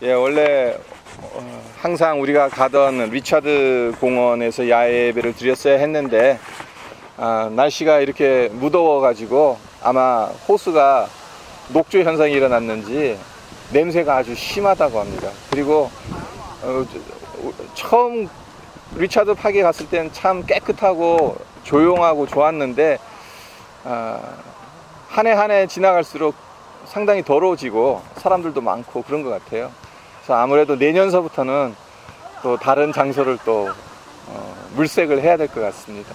예, 원래 항상 우리가 가던 리차드 공원에서 야외 예배를 드렸어야 했는데 날씨가 이렇게 무더워 가지고 아마 호수가 녹조 현상이 일어났는지 냄새가 아주 심하다고 합니다. 그리고 처음 리차드 파크에 갔을 때는 참 깨끗하고 조용하고 좋았는데 한 해 한 해 지나갈수록 상당히 더러워지고 사람들도 많고 그런 것 같아요. 그래서 아무래도 내년서부터는 또 다른 장소를 또 물색을 해야 될 것 같습니다.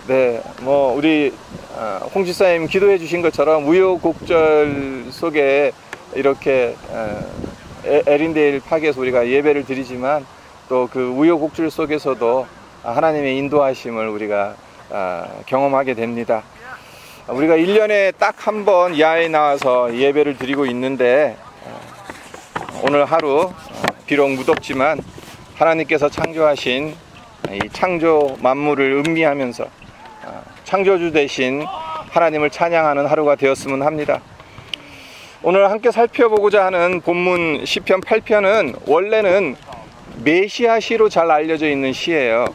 네, 뭐 우리 홍 집사님 기도해 주신 것처럼 우여곡절 속에 이렇게 에린데일 파크에서 우리가 예배를 드리지만 또 그 우여곡절 속에서도 하나님의 인도하심을 우리가 경험하게 됩니다. 우리가 1년에 딱 한 번 야외에 나와서 예배를 드리고 있는데 오늘 하루 비록 무덥지만 하나님께서 창조하신 이 창조 만물을 음미하면서 창조주 되신 하나님을 찬양하는 하루가 되었으면 합니다. 오늘 함께 살펴보고자 하는 본문 시편 8편은 원래는 메시아 시로 잘 알려져 있는 시예요.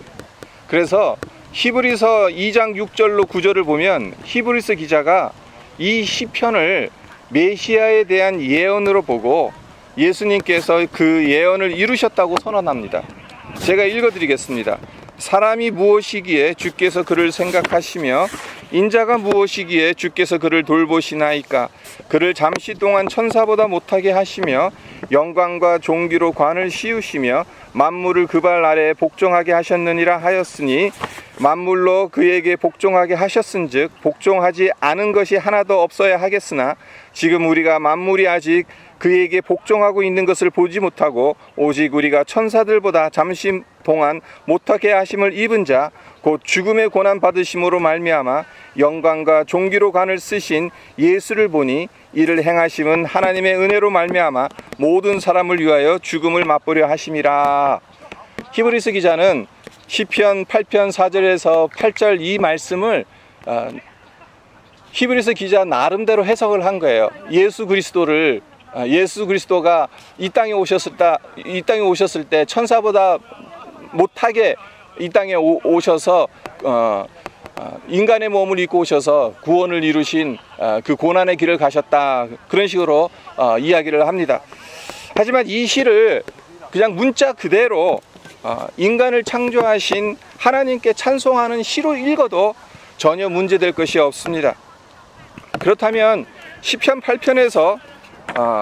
그래서 히브리서 2장 6절로 9절을 보면 히브리서 기자가 이 시편을 메시아에 대한 예언으로 보고 예수님께서 그 예언을 이루셨다고 선언합니다. 제가 읽어드리겠습니다. 사람이 무엇이기에 주께서 그를 생각하시며 인자가 무엇이기에 주께서 그를 돌보시나이까. 그를 잠시 동안 천사보다 못하게 하시며 영광과 존귀로 관을 씌우시며 만물을 그 발 아래에 복종하게 하셨느니라 하였으니 만물로 그에게 복종하게 하셨은즉 복종하지 않은 것이 하나도 없어야 하겠으나 지금 우리가 만물이 아직 그에게 복종하고 있는 것을 보지 못하고 오직 우리가 천사들보다 잠시 동안 못하게 하심을 입은 자 곧 죽음의 고난 받으심으로 말미암아 영광과 존귀로 관을 쓰신 예수를 보니 이를 행하심은 하나님의 은혜로 말미암아 모든 사람을 위하여 죽음을 맛보려 하심이라. 히브리서 기자는 시편 8편 4절에서 8절 이 말씀을 히브리서 기자 나름대로 해석을 한 거예요. 예수 그리스도가 이 땅에 오셨을 때 천사보다 못하게 이 땅에 오셔서 인간의 몸을 입고 오셔서 구원을 이루신 그 고난의 길을 가셨다, 그런 식으로 이야기를 합니다. 하지만 이 시를 그냥 문자 그대로 인간을 창조하신 하나님께 찬송하는 시로 읽어도 전혀 문제될 것이 없습니다. 그렇다면 시편 8편에서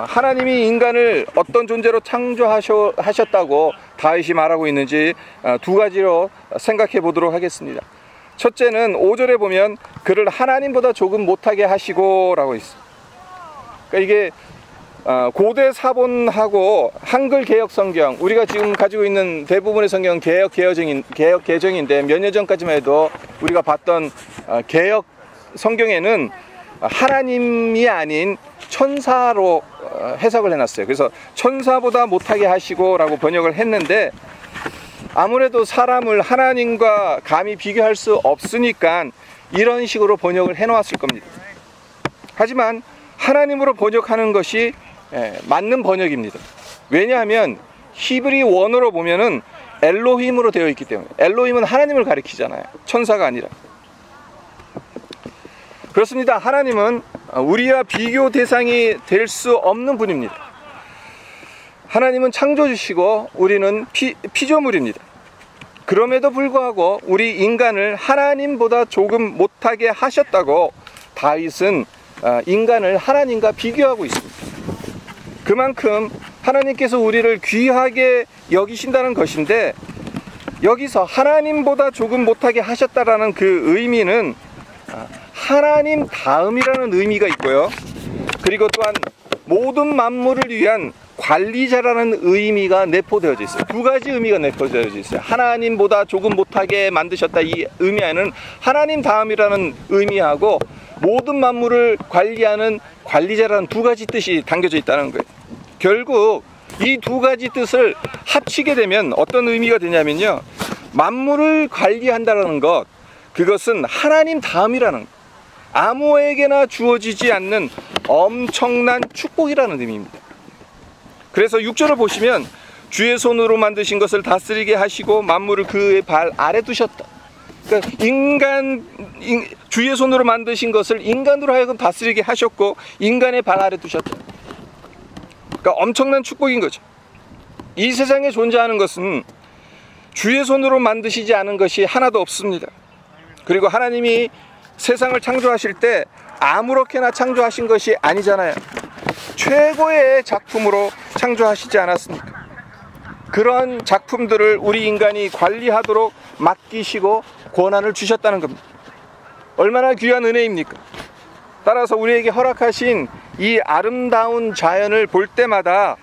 하나님이 인간을 어떤 존재로 창조하셨다고 다윗이 말하고 있는지 두 가지로 생각해 보도록 하겠습니다. 첫째는 5절에 보면 그를 하나님보다 조금 못하게 하시고 라고 있습니다. 그러니까 이게 고대 사본하고 한글 개역 성경, 우리가 지금 가지고 있는 대부분의 성경은 개역 개정인데 몇 년 전까지만 해도 우리가 봤던 개역 성경에는 하나님이 아닌 천사로 해석을 해놨어요. 그래서 천사보다 못하게 하시고 라고 번역을 했는데 아무래도 사람을 하나님과 감히 비교할 수 없으니까 이런 식으로 번역을 해놓았을 겁니다. 하지만 하나님으로 번역하는 것이 맞는 번역입니다. 왜냐하면 히브리 원어로 보면은 엘로힘으로 되어 있기 때문에, 엘로힘은 하나님을 가리키잖아요. 천사가 아니라. 그렇습니다. 하나님은 우리와 비교 대상이 될 수 없는 분입니다. 하나님은 창조주시고 우리는 피조물입니다. 그럼에도 불구하고 우리 인간을 하나님보다 조금 못하게 하셨다고 다윗은 인간을 하나님과 비교하고 있습니다. 그만큼 하나님께서 우리를 귀하게 여기신다는 것인데, 여기서 하나님보다 조금 못하게 하셨다라는 그 의미는 하나님 다음이라는 의미가 있고요. 그리고 또한 모든 만물을 위한 관리자라는 의미가 내포되어져 있어요. 두 가지 의미가 내포되어져 있어요. 하나님보다 조금 못하게 만드셨다, 이 의미에는 하나님 다음이라는 의미하고 모든 만물을 관리하는 관리자라는 두 가지 뜻이 담겨져 있다는 거예요. 결국 이 두 가지 뜻을 합치게 되면 어떤 의미가 되냐면요, 만물을 관리한다는 것, 그것은 하나님 다음이라는 것, 아무에게나 주어지지 않는 엄청난 축복이라는 의미입니다. 그래서 6절을 보시면 주의 손으로 만드신 것을 다스리게 하시고 만물을 그의 발 아래 두셨다. 그러니까 주의 손으로 만드신 것을 인간으로 하여금 다스리게 하셨고 인간의 발 아래 두셨다. 그러니까 엄청난 축복인 거죠. 이 세상에 존재하는 것은 주의 손으로 만드시지 않은 것이 하나도 없습니다. 그리고 하나님이 세상을 창조하실 때 아무렇게나 창조하신 것이 아니잖아요. 최고의 작품으로 창조하시지 않았습니까? 그런 작품들을 우리 인간이 관리하도록 맡기시고 권한을 주셨다는 겁니다. 얼마나 귀한 은혜입니까? 따라서 우리에게 허락하신 이 아름다운 자연을 볼 때마다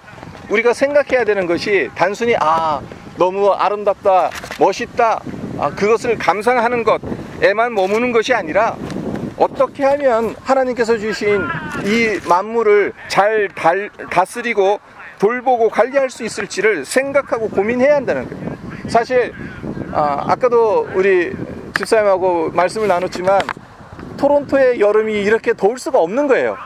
우리가 생각해야 되는 것이 단순히 너무 아름답다, 멋있다, 그것을 감상하는 것에만 머무는 것이 아니라 어떻게 하면 하나님께서 주신 이 만물을 잘 다스리고 돌보고 관리할 수 있을지를 생각하고 고민해야 한다는 거예요. 사실 아까도 우리 집사님하고 말씀을 나눴지만 토론토의 여름이 이렇게 더울 수가 없는 거예요.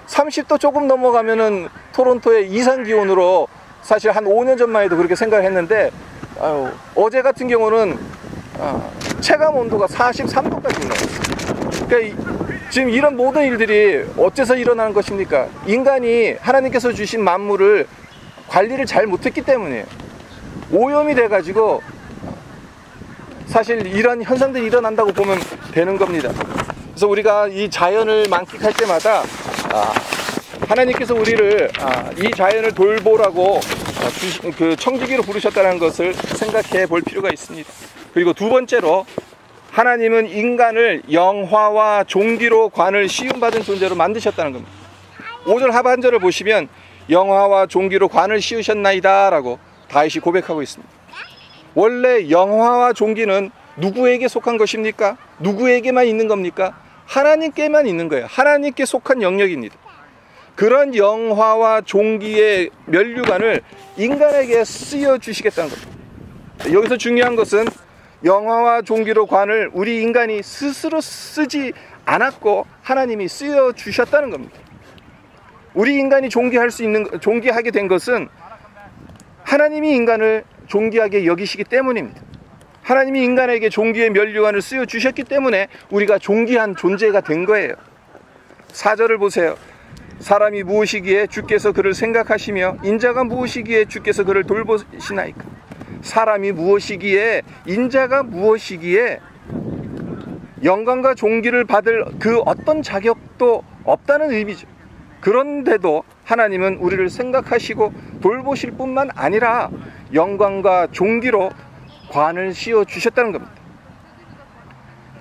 30도 조금 넘어가면은 토론토의 이상 기온으로 사실 한 5년 전만 해도 그렇게 생각했는데 어제 같은 경우는 체감 온도가 43도까지 올라왔어요. 그러니까 지금 이런 모든 일들이 어째서 일어나는 것입니까? 인간이 하나님께서 주신 만물을 관리를 잘 못했기 때문이에요. 오염이 돼가지고 사실 이런 현상들이 일어난다고 보면 되는 겁니다. 그래서 우리가 이 자연을 만끽할 때마다 하나님께서 우리를 이 자연을 돌보라고 그 청지기로 부르셨다는 것을 생각해 볼 필요가 있습니다. 그리고 두 번째로 하나님은 인간을 영화와 종기로 관을 씌움받은 존재로 만드셨다는 겁니다. 5절 하반절을 보시면 영화와 종기로 관을 씌우셨나이다 라고 다윗이 고백하고 있습니다. 원래 영화와 종기는 누구에게 속한 것입니까? 누구에게만 있는 겁니까? 하나님께만 있는 거예요. 하나님께 속한 영역입니다. 그런 영화와 종기의 면류관을 인간에게 쓰여주시겠다는 겁니다. 여기서 중요한 것은 영화와 종기로 관을 우리 인간이 스스로 쓰지 않았고 하나님이 쓰여주셨다는 겁니다. 우리 인간이 종기하게 된 것은 하나님이 인간을 종기하게 여기시기 때문입니다. 하나님이 인간에게 종기의 면류관을 쓰여주셨기 때문에 우리가 종기한 존재가 된 거예요. 4절을 보세요. 사람이 무엇이기에 주께서 그를 생각하시며 인자가 무엇이기에 주께서 그를 돌보시나이까. 사람이 무엇이기에 인자가 무엇이기에 영광과 존귀를 받을 그 어떤 자격도 없다는 의미죠. 그런데도 하나님은 우리를 생각하시고 돌보실 뿐만 아니라 영광과 존귀로 관을 씌워 주셨다는 겁니다.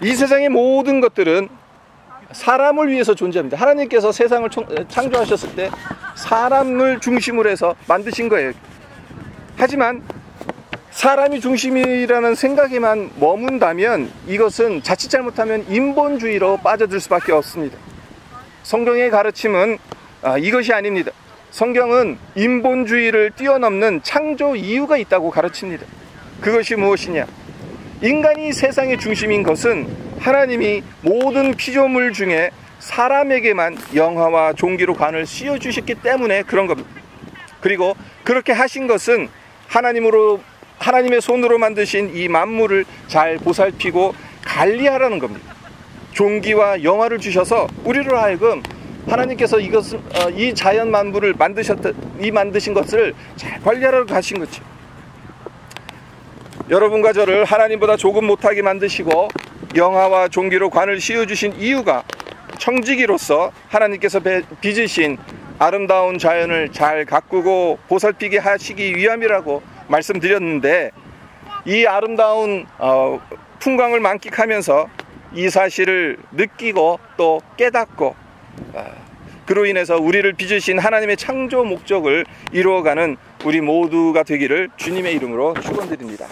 이 세상의 모든 것들은 사람을 위해서 존재합니다. 하나님께서 세상을 창조하셨을 때 사람을 중심으로 해서 만드신 거예요. 하지만 사람이 중심이라는 생각에만 머문다면 이것은 자칫 잘못하면 인본주의로 빠져들 수밖에 없습니다. 성경의 가르침은 이것이 아닙니다. 성경은 인본주의를 뛰어넘는 창조 이유가 있다고 가르칩니다. 그것이 무엇이냐? 인간이 세상의 중심인 것은 하나님이 모든 피조물 중에 사람에게만 영화와 종기로 관을 씌워주셨기 때문에 그런 겁니다. 그리고 그렇게 하신 것은 하나님의 손으로 만드신 이 만물을 잘 보살피고 관리하라는 겁니다. 종기와 영화를 주셔서 우리로 하여금 하나님께서 이 자연 만물을 만드신 것을 잘 관리하라고 하신 거죠. 여러분과 저를 하나님보다 조금 못하게 만드시고 영화와 종기로 관을 씌워주신 이유가 청지기로서 하나님께서 빚으신 아름다운 자연을 잘 가꾸고 보살피게 하시기 위함이라고 말씀드렸는데, 이 아름다운 풍광을 만끽하면서 이 사실을 느끼고 또 깨닫고 그로 인해서 우리를 빚으신 하나님의 창조 목적을 이루어가는 우리 모두가 되기를 주님의 이름으로 축원드립니다.